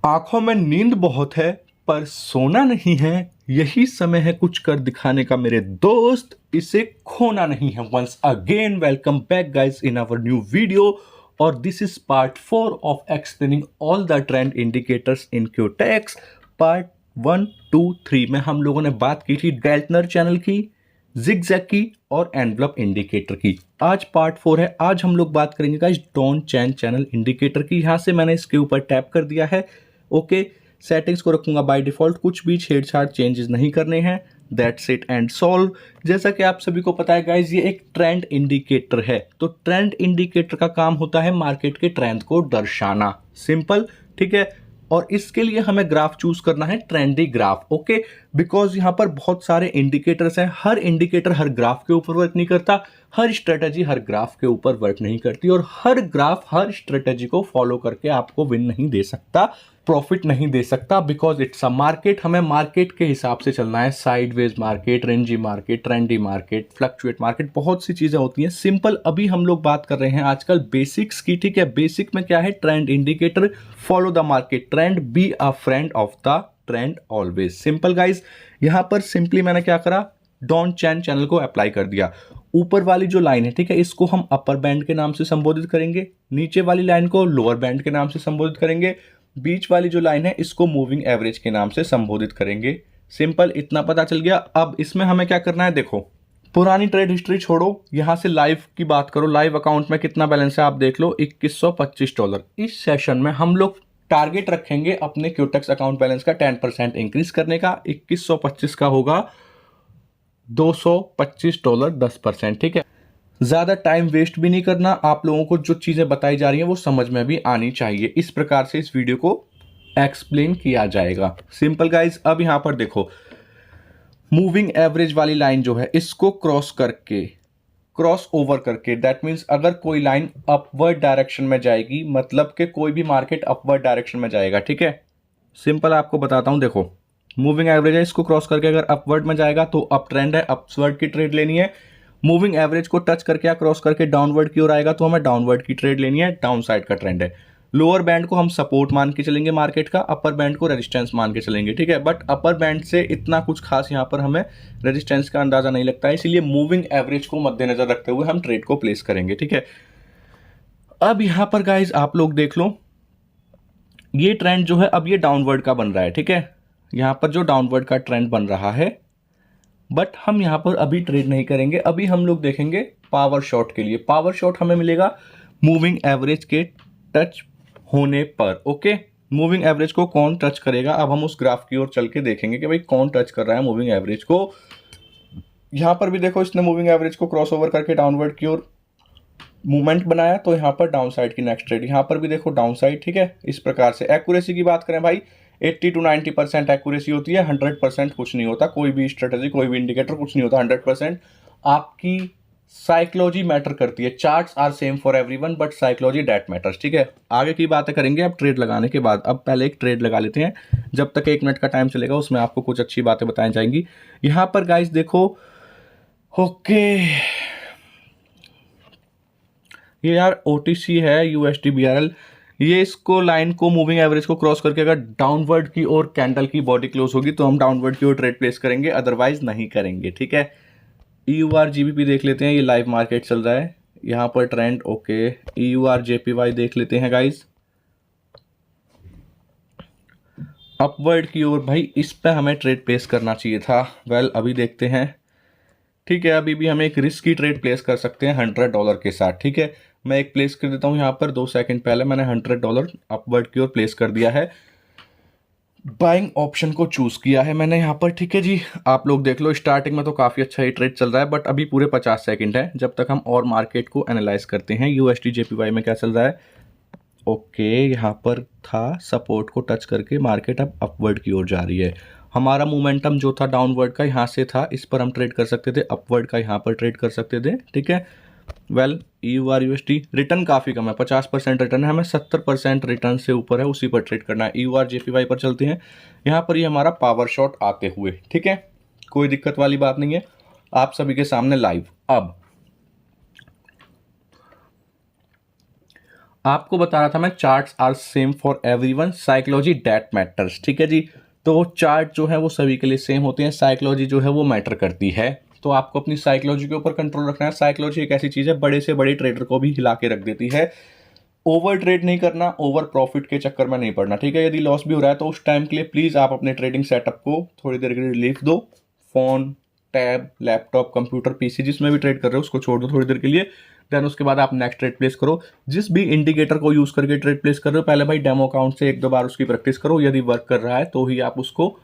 आंखों में नींद बहुत है पर सोना नहीं है। यही समय है कुछ कर दिखाने का मेरे दोस्त, इसे खोना नहीं है। Once again welcome back guys in our new video और this is part 4 of explaining all the trend indicators in Quotex. Part 1, 2, 3 में हम लोगों ने बात की थी गेल्टनर चैनल की, जिगजैग की और एनवलप इंडिकेटर की। आज पार्ट 4 है। आज हम लोग बात करेंगे गाइस डॉन चैन चैनल इंडिकेटर की। यहां से मैंने इसके ऊपर टैप कर दिया है। ओके, सेटिंग्स को रखूंगा बाय डिफॉल्ट, कुछ भी छेड़छाड़ चेंजेस नहीं करने हैं। That's it and solve. जैसा कि आप सभी को पता है गाइज, ये एक ट्रेंड इंडिकेटर है। तो ट्रेंड इंडिकेटर का काम होता है मार्केट के ट्रेंड को दर्शाना। सिंपल, ठीक है। और इसके लिए हमें ग्राफ चूज करना है, ट्रेंडी ग्राफ। ओके, बिकॉज यहां पर बहुत सारे इंडिकेटर्स हैं। हर इंडिकेटर हर ग्राफ के ऊपर वर्क नहीं करता, हर स्ट्रेटेजी हर ग्राफ के ऊपर वर्क नहीं करती, और हर ग्राफ हर स्ट्रेटेजी को फॉलो करके आपको विन नहीं दे सकता, प्रॉफिट नहीं दे सकता। बिकॉज इट्स अ मार्केट, हमें मार्केट के हिसाब से चलना है। Sideways market, Renzi market, trendy market, fluctuate market, बहुत सी चीजें होती हैं। सिंपल, अभी हम लोग बात कर रहे हैं आजकल बेसिक्स की, ठीक है। बेसिक में क्या है? Trend indicator, follow the market trend, be a friend of the trend always. Simple guys, यहां पर सिंपली मैंने क्या करा, डॉन चैन चैनल को अप्लाई कर दिया। ऊपर वाली जो लाइन है, ठीक है, इसको हम अपर बैंड के नाम से संबोधित करेंगे। नीचे वाली लाइन को लोअर बैंड के नाम से संबोधित करेंगे। बीच वाली जो लाइन है इसको मूविंग एवरेज के नाम से संबोधित करेंगे। सिंपल, इतना पता चल गया। अब इसमें हमें क्या करना है, देखो, पुरानी ट्रेड हिस्ट्री छोड़ो, यहां से लाइव की बात करो। लाइव अकाउंट में कितना बैलेंस है आप देख लो, $2125। इस सेशन में हम लोग टारगेट रखेंगे अपने क्यूटेक्स अकाउंट बैलेंस का 10% इंक्रीज करने का। 2125 का होगा $225, 10%, ठीक है। ज्यादा टाइम वेस्ट भी नहीं करना, आप लोगों को जो चीजें बताई जा रही हैं वो समझ में भी आनी चाहिए। इस प्रकार से इस वीडियो को एक्सप्लेन किया जाएगा। सिंपल गाइज, अब यहां पर देखो, मूविंग एवरेज वाली लाइन जो है इसको क्रॉस करके, क्रॉस ओवर करके, दैट मीन्स अगर कोई लाइन अपवर्ड डायरेक्शन में जाएगी, मतलब कि कोई भी मार्केट अपवर्ड डायरेक्शन में जाएगा, ठीक है। सिंपल आपको बताता हूं, देखो, मूविंग एवरेज है, इसको क्रॉस करके अगर अपवर्ड में जाएगा तो अप ट्रेंड है, अपवर्ड की ट्रेड लेनी है। मूविंग एवरेज को टच करके या क्रॉस करके डाउनवर्ड की ओर आएगा तो हमें डाउनवर्ड की ट्रेड लेनी है, डाउन साइड का ट्रेंड है। लोअर बैंड को हम सपोर्ट मान के चलेंगे मार्केट का, अपर बैंड को रेजिस्टेंस मान के चलेंगे, ठीक है। बट अपर बैंड से इतना कुछ खास यहाँ पर हमें रेजिस्टेंस का अंदाजा नहीं लगता है, इसीलिए मूविंग एवरेज को मद्देनजर रखते हुए हम ट्रेड को प्लेस करेंगे, ठीक है। अब यहां पर गाइज आप लोग देख लो, ये ट्रेंड जो है अब ये डाउनवर्ड का बन रहा है, ठीक है। यहां पर जो डाउनवर्ड का ट्रेंड बन रहा है, बट हम यहां पर अभी ट्रेड नहीं करेंगे। अभी हम लोग देखेंगे पावर शॉट के लिए। पावर शॉट हमें मिलेगा मूविंग एवरेज के टच होने पर। ओके, मूविंग एवरेज को कौन टच करेगा, अब हम उस ग्राफ की ओर चल के देखेंगे कि भाई कौन टच कर रहा है मूविंग एवरेज को। यहां पर भी देखो, इसने मूविंग एवरेज को क्रॉस ओवर करके डाउनवर्ड की ओर मूवमेंट बनाया, तो यहाँ पर डाउन साइड की नेक्स्ट ट्रेड। यहाँ पर भी देखो डाउन साइड, ठीक है। इस प्रकार से एक्यूरेसी की बात करें भाई, 80 to 90% एक्यूरेसी होती है, 100% कुछ नहीं होता। कोई भी स्ट्रेटेजी, कोई भी इंडिकेटर कुछ नहीं होता 100%। आपकी साइकोलॉजी मैटर करती है। Charts are same for everyone but psychology that matters, ठीक है। आगे की बातें करेंगे अब ट्रेड लगाने के बाद। अब पहले एक ट्रेड लगा लेते हैं, जब तक 1 मिनट का टाइम चलेगा उसमें आपको कुछ अच्छी बातें बताई जाएंगी। यहाँ पर गाइज देखो, ओके, ये यार OTC है, USD BRL। ये इसको लाइन को, मूविंग एवरेज को क्रॉस करके अगर डाउनवर्ड की और कैंडल की बॉडी क्लोज होगी तो हम डाउनवर्ड की ओर ट्रेड प्लेस करेंगे, अदरवाइज नहीं करेंगे, ठीक है। EUR GBP देख लेते हैं, ये लाइव मार्केट चल रहा है यहाँ पर ट्रेंड। ओके, EUR JPY देख लेते हैं गाइज, अपवर्ड की ओर। भाई इस पे हमें ट्रेड प्लेस करना चाहिए था। वेल, अभी देखते हैं, ठीक है। अभी भी हम एक रिस्क की ट्रेड प्लेस कर सकते हैं $100 के साथ, ठीक है। मैं एक प्लेस कर देता हूं यहाँ पर, 2 सेकंड पहले मैंने $100 अपवर्ड की ओर प्लेस कर दिया है। बाइंग ऑप्शन को चूज किया है मैंने यहाँ पर, ठीक है जी। आप लोग देख लो, स्टार्टिंग में तो काफी अच्छा ही ट्रेड चल रहा है, बट अभी पूरे 50 सेकंड है जब तक हम और मार्केट को एनालाइज करते हैं। USD JPY में क्या चल रहा है? ओके, यहाँ पर था, सपोर्ट को टच करके मार्केट अब अपवर्ड की ओर जा रही है। हमारा मोमेंटम जो था डाउनवर्ड का यहाँ से था, इस पर हम ट्रेड कर सकते थे, अपवर्ड का यहाँ पर ट्रेड कर सकते थे, ठीक है। वेल, EUR USD रिटर्न काफ़ी कम है, 50% रिटर्न है, हमें 70% रिटर्न से ऊपर है, उसी पर ट्रेड करना है। EUR JPY पर चलते हैं, यहाँ पर ये हमारा पावर शॉट आते हुए, ठीक है। कोई दिक्कत वाली बात नहीं है, आप सभी के सामने लाइव। अब आपको बता रहा था मैं, charts are same for everyone, psychology that matters. ठीक है जी, तो चार्ट जो है वो सभी के लिए सेम होते हैं, साइकोलॉजी जो है वो मैटर करती है। तो आपको अपनी साइकोलॉजी के ऊपर कंट्रोल रखना है। साइकोलॉजी एक ऐसी चीज़ है, बड़े से बड़े ट्रेडर को भी हिला के रख देती है। ओवर ट्रेड नहीं करना, ओवर प्रॉफिट के चक्कर में नहीं पड़ना। ठीक है, यदि लॉस भी हो रहा है तो उस टाइम के लिए प्लीज़ आप अपने ट्रेडिंग सेटअप को थोड़ी देर के लिए रिलीफ दो। Phone, tab, laptop, computer, PC जिसमें भी ट्रेड कर रहे हो उसको छोड़ दो थोड़ी देर के लिए। देन उसके बाद आप नेक्स्ट ट्रेड प्लेस करो। जिस भी इंडिकेटर को यूज़ करके ट्रेड प्लेस कर रहे हो, पहले भाई डेमो अकाउंट से 1-2 बार उसकी प्रैक्टिस करो। यदि वर्क कर रहा है तो ही आप उसको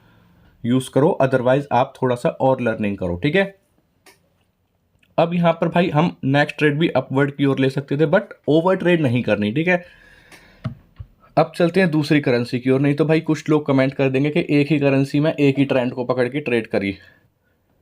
यूज़ करो, अदरवाइज आप थोड़ा सा और लर्निंग करो। ठीक है, अब यहाँ पर भाई हम नेक्स्ट ट्रेड भी अपवर्ड की ओर ले सकते थे, बट ओवर ट्रेड नहीं करनी। ठीक है, अब चलते हैं दूसरी करेंसी की ओर। नहीं तो भाई कुछ लोग कमेंट कर देंगे कि एक ही करेंसी में एक ही ट्रेंड को पकड़ के ट्रेड करी,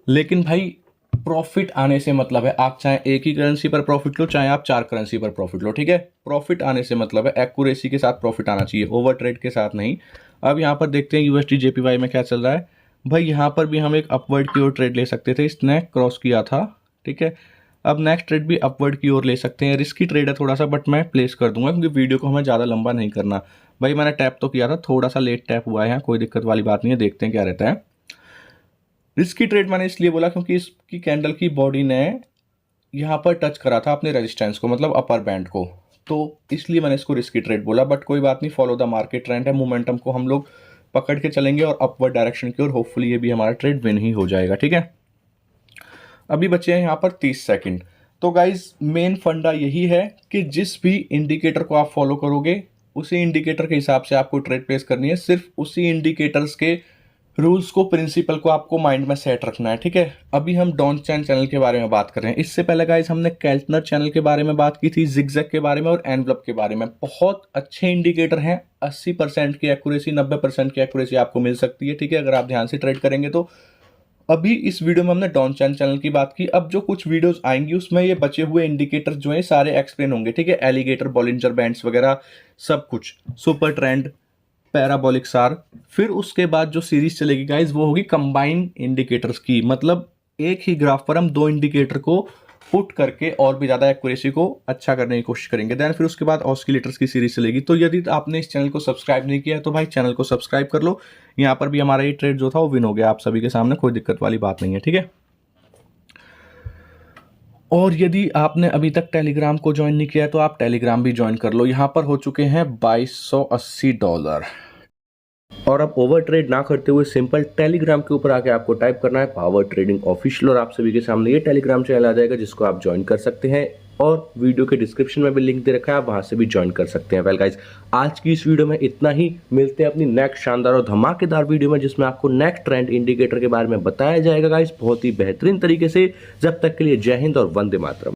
लेकिन भाई प्रॉफिट आने से मतलब है, आप चाहे एक ही करेंसी पर प्रॉफिट लो, चाहे आप 4 करेंसी पर प्रॉफिट लो। ठीक है, प्रॉफिट आने से मतलब है एक्यूरेसी के साथ प्रॉफिट आना चाहिए, ओवर ट्रेड के साथ नहीं। अब यहाँ पर देखते हैं यूएसडी जेपीवाई में क्या चल रहा है। भाई यहाँ पर भी हम एक अपवर्ड की ओर ट्रेड ले सकते थे, इसने क्रॉस किया था। ठीक है, अब नेक्स्ट ट्रेड भी अपवर्ड की ओर ले सकते हैं। रिस्की ट्रेड है थोड़ा सा, बट मैं प्लेस कर दूंगा क्योंकि वीडियो को हमें ज़्यादा लंबा नहीं करना। भाई मैंने टैप तो किया था, थोड़ा सा लेट टैप हुआ है यहाँ, कोई दिक्कत वाली बात नहीं है, देखते हैं क्या रहता है। रिस्की ट्रेड मैंने इसलिए बोला क्योंकि इसकी कैंडल की बॉडी ने यहाँ पर टच करा था अपने रेजिस्टेंस को, मतलब अपर बैंड को, तो इसलिए मैंने इसको रिस्की ट्रेड बोला। बट कोई बात नहीं, फॉलो द मार्केट ट्रेंड है, मोमेंटम को हम लोग पकड़ के चलेंगे और अपवर्ड डायरेक्शन की ओर, होपफुली ये भी हमारा ट्रेड विन ही हो जाएगा। ठीक है, अभी बचे हैं यहाँ पर 30 सेकंड। तो गाइज मेन फंडा यही है कि जिस भी इंडिकेटर को आप फॉलो करोगे उसी इंडिकेटर के हिसाब से आपको ट्रेड प्लेस करनी है। सिर्फ उसी इंडिकेटर्स के रूल्स को, प्रिंसिपल को आपको माइंड में सेट रखना है। ठीक है, अभी हम डॉन चैन चैनल के बारे में बात कर रहे हैं। इससे पहले गाइज हमने केल्टनर चैनल के बारे में बात की थी, जिगजैग के बारे में और एनवलप के बारे में। बहुत अच्छे इंडिकेटर हैं, 80% की एक्यूरेसी, 90% की एक्यूरेसी आपको मिल सकती है। ठीक है, अगर आप ध्यान से ट्रेड करेंगे तो। अभी इस वीडियो में हमने डॉन चैन चैनल की बात की। अब जो कुछ वीडियोस आएंगी उसमें ये बचे हुए इंडिकेटर जो हैं सारे एक्सप्लेन होंगे। ठीक है, एलिगेटर, बॉलिंजर बैंड्स वगैरह सब कुछ, सुपर ट्रेंड, पैराबोलिक सार। फिर उसके बाद जो सीरीज चलेगी गाइज वो होगी कंबाइंड इंडिकेटर्स की, मतलब एक ही ग्राफ पर हम 2 इंडिकेटर को पुट करके और भी ज़्यादा एक्यूरेसी को अच्छा करने की कोशिश करेंगे। देन फिर उसके बाद ऑस्किलेटर्स की सीरीज चलेगी। तो यदि आपने इस चैनल को सब्सक्राइब नहीं किया है तो भाई चैनल को सब्सक्राइब कर लो। यहाँ पर भी हमारा ये ट्रेड जो था वो विन हो गया आप सभी के सामने, कोई दिक्कत वाली बात नहीं है। ठीक है, और यदि आपने अभी तक टेलीग्राम को ज्वाइन नहीं किया है तो आप टेलीग्राम भी ज्वाइन कर लो। यहाँ पर हो चुके हैं $2280। और अब ओवर ट्रेड ना करते हुए सिंपल टेलीग्राम के ऊपर आके आपको टाइप करना है पावर ट्रेडिंग ऑफिशियल, और आप सभी के सामने ये टेलीग्राम चैनल आ जाएगा जिसको आप ज्वाइन कर सकते हैं। और वीडियो के डिस्क्रिप्शन में भी लिंक दे रखा है, आप वहां से भी ज्वाइन कर सकते हैं। वेल गाइस, आज की इस वीडियो में इतना ही। मिलते हैं अपनी नेक्स्ट शानदार और धमाकेदार वीडियो में जिसमें आपको नेक्स्ट ट्रेंड इंडिकेटर के बारे में बताया जाएगा गाइस, बहुत ही बेहतरीन तरीके से। जब तक के लिए जय हिंद और वंदे मातरम।